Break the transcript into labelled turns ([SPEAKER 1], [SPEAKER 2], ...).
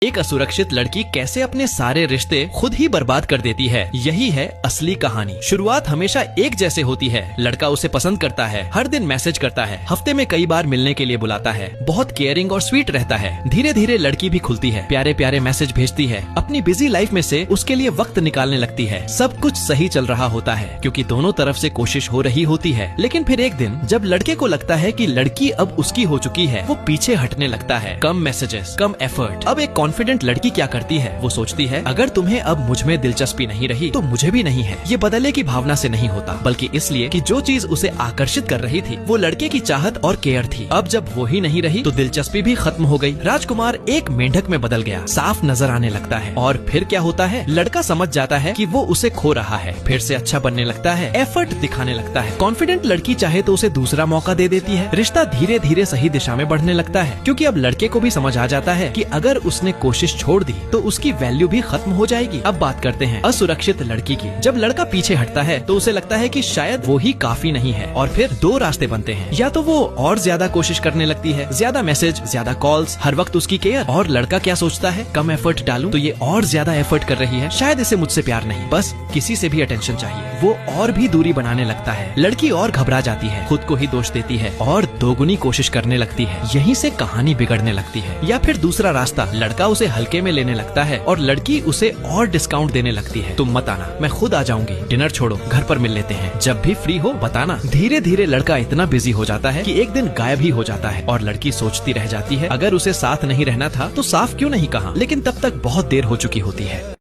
[SPEAKER 1] एक असुरक्षित लड़की कैसे अपने सारे रिश्ते खुद ही बर्बाद कर देती है, यही है असली कहानी। शुरुआत हमेशा एक जैसे होती है। लड़का उसे पसंद करता है, हर दिन मैसेज करता है, हफ्ते में कई बार मिलने के लिए बुलाता है, बहुत केयरिंग और स्वीट रहता है। धीरे धीरे लड़की भी खुलती है, प्यारे प्यारे मैसेज भेजती है, अपनी बिजी लाइफ में से उसके लिए वक्त निकालने लगती है। सब कुछ सही चल रहा होता है क्योंकि दोनों तरफ से कोशिश हो रही होती है। लेकिन फिर एक दिन जब लड़के को लगता है कि लड़की अब उसकी हो चुकी है, वो पीछे हटने लगता है। कम मैसेजेस, कम एफर्ट। अब एक कॉन्फिडेंट लड़की क्या करती है, वो सोचती है अगर तुम्हें अब मुझ में दिलचस्पी नहीं रही तो मुझे भी नहीं है। ये बदले की भावना से नहीं होता, बल्कि इसलिए कि जो चीज उसे आकर्षित कर रही थी वो लड़के की चाहत और केयर थी। अब जब वो ही नहीं रही तो दिलचस्पी भी खत्म हो गई। राजकुमार एक मेंढक में बदल गया, साफ नजर आने लगता है। और फिर क्या होता है, लड़का समझ जाता है कि वो उसे खो रहा है, फिर से अच्छा बनने लगता है, एफर्ट दिखाने लगता है। कॉन्फिडेंट लड़की चाहे तो उसे दूसरा मौका दे देती है। रिश्ता धीरे धीरे सही दिशा में बढ़ने लगता है क्योंकि अब लड़के को भी समझ आ जाता है कि अगर उसने कोशिश छोड़ दी तो उसकी वैल्यू भी खत्म हो जाएगी। अब बात करते हैं असुरक्षित लड़की की। जब लड़का पीछे हटता है तो उसे लगता है कि शायद वो ही काफी नहीं है और फिर दो रास्ते बनते हैं। या तो वो और ज्यादा कोशिश करने लगती है, ज्यादा मैसेज, ज्यादा कॉल्स, हर वक्त उसकी केयर। और लड़का क्या सोचता है, कम एफर्ट डालूं तो ये और ज्यादा एफर्ट कर रही है, शायद इसे मुझसे प्यार नहीं, बस किसी से भी अटेंशन चाहिए। वो और भी दूरी बनाने लगता है। लड़की और घबरा जाती है, खुद को ही दोष देती है और दोगुनी कोशिश करने लगती है। यहीं से कहानी बिगड़ने लगती है। या फिर दूसरा रास्ता, लड़का उसे हल्के में लेने लगता है और लड़की उसे और डिस्काउंट देने लगती है। तुम मत आना, मैं खुद आ जाऊंगी, डिनर छोड़ो, घर पर मिल लेते हैं, जब भी फ्री हो बताना। धीरे धीरे लड़का इतना बिजी हो जाता है कि एक दिन गायब ही हो जाता है और लड़की सोचती रह जाती है अगर उसे साथ नहीं रहना था तो साफ क्यों नहीं कहा। लेकिन तब तक बहुत देर हो चुकी होती है।